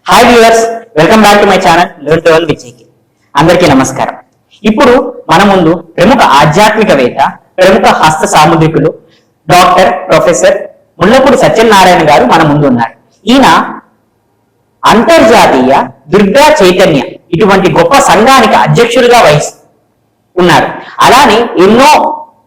Hi viewers, welcome back to my channel learn to earn with JK. అందరికీ నమస్కారం. ఇప్పుడు మన ముందు ప్రముఖ ఆధ్యాత్మికవేత్త, ప్రముఖ హస్త సాముద్రికులు డాక్టర్ ప్రొఫెసర్ ముల్లపూడి సత్యనారాయణ గారు మన ముందు ఉన్నారు. ఈయన అంతర్జాతీయ దుర్గా చైతన్య ఇటువంటి గొప్ప సంఘానికి అధ్యక్షులుగా ఉన్నారు. అలానే ఎన్నో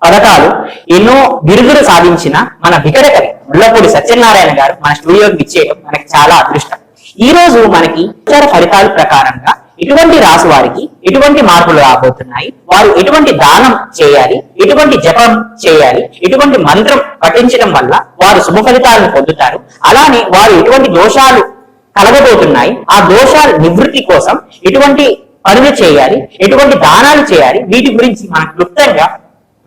పథకాలు, ఎన్నో బిరుదులు సాధించిన మన వికటకవి ముల్లపూడి సత్యనారాయణ గారు మన స్టూడియోకి ఇచ్చేయడం మనకి చాలా అదృష్టం. ఈ రోజు మనకి ఫలితాల ప్రకారంగా ఎటువంటి రాసు వారికి ఎటువంటి మార్పులు రాబోతున్నాయి, వారు ఎటువంటి దానం చేయాలి, ఎటువంటి జపం చేయాలి, ఎటువంటి మంత్రం పఠించడం వల్ల వారు శుభ ఫలితాలను పొందుతారు, అలానే వారు ఎటువంటి దోషాలు కలగబోతున్నాయి, ఆ దోషాల నివృత్తి కోసం ఎటువంటి పనులు చేయాలి, ఎటువంటి దానాలు చేయాలి, వీటి గురించి మనకు క్లుప్తంగా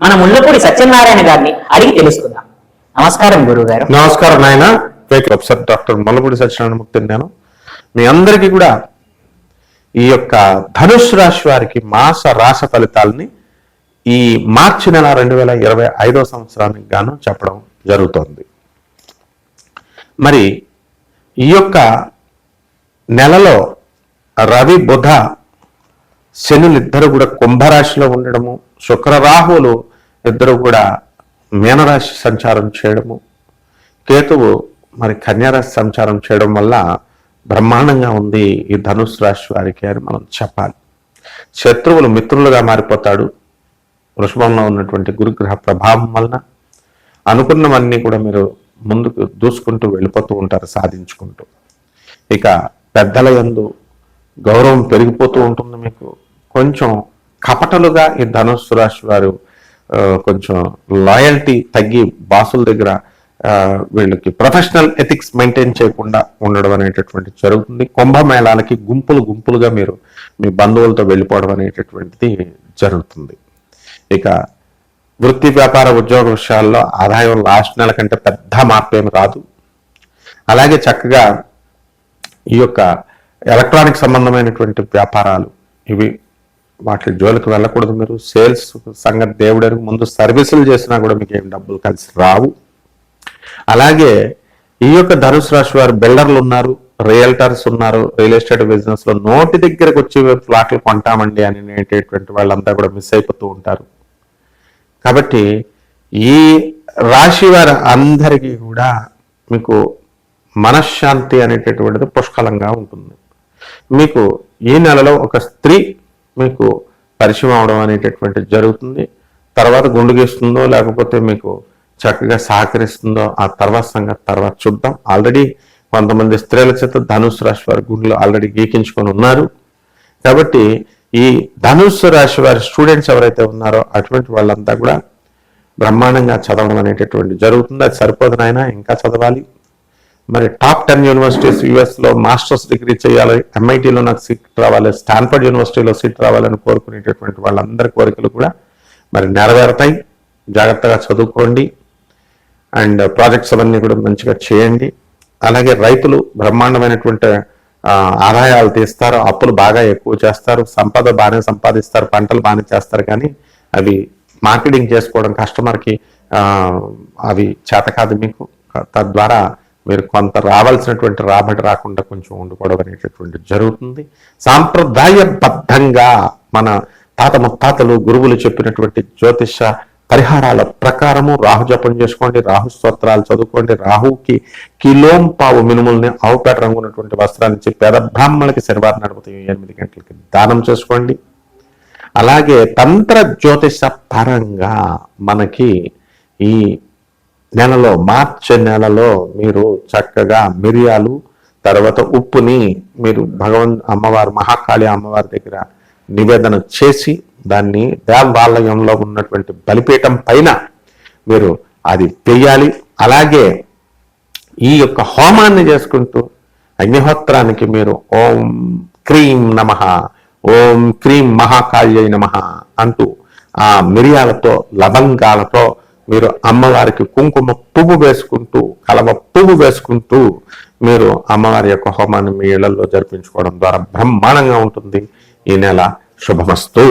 మన ముల్లపూడి సత్యనారాయణ గారిని అడిగి తెలుసుకుందాం. నమస్కారం గురువు గారు. నమస్కారం నాయన. ప్రొఫెసర్ డాక్టర్ ముల్లపూడి సత్యనారాయణ నేను మీ అందరికీ కూడా ఈ యొక్క ధనుసు రాశి వారికి మాస రాశి ఫలితాలని ఈ మార్చి నెల 2025 సంవత్సరానికి గాను చెప్పడం జరుగుతోంది. మరి ఈ యొక్క నెలలో రవి బుధ శనులు ఇద్దరు కూడా కుంభరాశిలో ఉండడము, శుక్ర రాహువులు ఇద్దరు కూడా మీనరాశి సంచారం చేయడము, కేతువు మరి కన్యారాశి సంచారం చేయడం వల్ల బ్రహ్మాండంగా ఉంది ఈ ధనుసు రాశి వారికి అని మనం చెప్పాలి. శత్రువులు మిత్రులుగా మారిపోతాడు. వృషభంలో ఉన్నటువంటి గురుగ్రహ ప్రభావం వలన అనుకున్నవన్నీ కూడా మీరు ముందుకు దూసుకుంటూ వెళ్ళిపోతూ ఉంటారు, సాధించుకుంటూ. ఇక పెద్దల యందు గౌరవం పెరిగిపోతూ ఉంటుంది. మీకు కొంచెం కపటలుగా ఈ ధనుసు రాశి వారు కొంచెం లాయల్టీ తగ్గి బాసుల దగ్గర వీళ్ళకి ప్రొఫెషనల్ ఎథిక్స్ మెయింటైన్ చేయకుండా ఉండడం అనేటటువంటి జరుగుతుంది. కుంభమేళాలకి గుంపులుగా మీరు మీ బంధువులతో వెళ్ళిపోవడం అనేటటువంటిది జరుగుతుంది. ఇక వృత్తి వ్యాపార ఉద్యోగ విషయాల్లో ఆదాయం లాస్ట్ నెల కంటే పెద్ద మార్పు ఏమి రాదు. అలాగే చక్కగా ఈ యొక్క ఎలక్ట్రానిక్ సంబంధమైనటువంటి వ్యాపారాలు ఇవి వాటి జోలికి వెళ్ళకూడదు. మీరు సేల్స్ సంగతి దేవుడానికి ముందు సర్వీసులు చేసినా కూడా మీకు ఏం డబ్బులు కలిసి రావు. అలాగే ఈ యొక్క ధనుసు రాశి వారు బిల్డర్లు ఉన్నారు, రియల్టర్స్ ఉన్నారు, రియల్ ఎస్టేట్ బిజినెస్ లో నోటి దగ్గరకు వచ్చి ఫ్లాట్లు కొంటామండి అనేటటువంటి వాళ్ళంతా కూడా మిస్ అయిపోతూ ఉంటారు. కాబట్టి ఈ రాశి వారి అందరికీ కూడా మీకు మనశ్శాంతి అనేటటువంటిది పుష్కలంగా ఉంటుంది. మీకు ఈ నెలలో ఒక స్త్రీ మీకు పరిచయం అవడం అనేటటువంటిది జరుగుతుంది. తర్వాత గుండు గీస్తుందో లేకపోతే మీకు చక్కగా సహకరిస్తుందో ఆ తర్వాత సంగతి తర్వాత చూద్దాం. ఆల్రెడీ కొంతమంది స్త్రీల చేత ధనుసు రాశి వారి గుండెలు ఆల్రెడీ గీకించుకొని ఉన్నారు. కాబట్టి ఈ ధనుసు రాశి వారి స్టూడెంట్స్ ఎవరైతే ఉన్నారో అటువంటి వాళ్ళంతా కూడా బ్రహ్మాండంగా చదవడం అనేటటువంటి జరుగుతుంది. అది సరిపోదు నాయన, ఇంకా చదవాలి. మరి టాప్ 10 యూనివర్సిటీస్ యుఎస్లో మాస్టర్స్ డిగ్రీ చేయాలి, ఎంఐటీలో నాకు సీట్ రావాలి, స్టాన్ఫర్డ్ యూనివర్సిటీలో సీట్ రావాలని కోరుకునేటటువంటి వాళ్ళందరి కోరికలు కూడా మరి నెరవేరుతాయి. జాగ్రత్తగా చదువుకోండి అండ్ ప్రాజెక్ట్స్ అవన్నీ కూడా మంచిగా చేయండి. అలాగే రైతులు బ్రహ్మాండమైనటువంటి ఆదాయాలు తీస్తారు, అప్పులు బాగా ఎక్కువ చేస్తారు, సంపద బాగానే సంపాదిస్తారు, పంటలు బాగానే చేస్తారు. కానీ అవి మార్కెటింగ్ చేసుకోవడం కస్టమర్కి అవి చేత కాదు మీకు. తద్వారా మీరు కొంత రావాల్సినటువంటి రాబడి రాకుండా కొంచెం ఉండిపోవడం అనేటటువంటి జరుగుతుంది. సాంప్రదాయబద్ధంగా మన తాత ముత్తాతలు గురువులు చెప్పినటువంటి జ్యోతిష పరిహారాల ప్రకారము రాహు జపం చేసుకోండి, రాహు స్తోత్రాలు చదువుకోండి, రాహుకి కిలోంపావు మినుముల్ని ఆవుపేట రంగు ఉన్నటువంటి వస్త్రాన్ని ఇచ్చి పేద బ్రాహ్మణులకి శనివారం నడుపుతాయి 8 గంటలకి దానం చేసుకోండి. అలాగే తంత్ర జ్యోతిష పరంగా మనకి ఈ నెలలో మార్చి నెలలో మీరు చక్కగా మిరియాలు తర్వాత ఉప్పుని మీరు అమ్మవారు మహాకాళి అమ్మవారి దగ్గర నివేదన చేసి దాన్ని దేవాలయంలో ఉన్నటువంటి బలిపీఠం పైన మీరు అది వెయ్యాలి. అలాగే ఈ యొక్క హోమాన్ని చేసుకుంటూ అగ్నిహోత్రానికి మీరు ఓం క్రీం నమః, ఓం క్రీం మహాకాళ్యై నమః అంటూ ఆ మిరియాలతో లవంగాలతో మీరు అమ్మవారికి కుంకుమ పువ్వు వేసుకుంటూ కలవ పువ్వు వేసుకుంటూ మీరు అమ్మవారి యొక్క హోమాన్ని మీ ఇళ్లలో జరిపించుకోవడం ద్వారా బ్రహ్మాండంగా ఉంటుంది. ఈ నెల శుభమస్తు.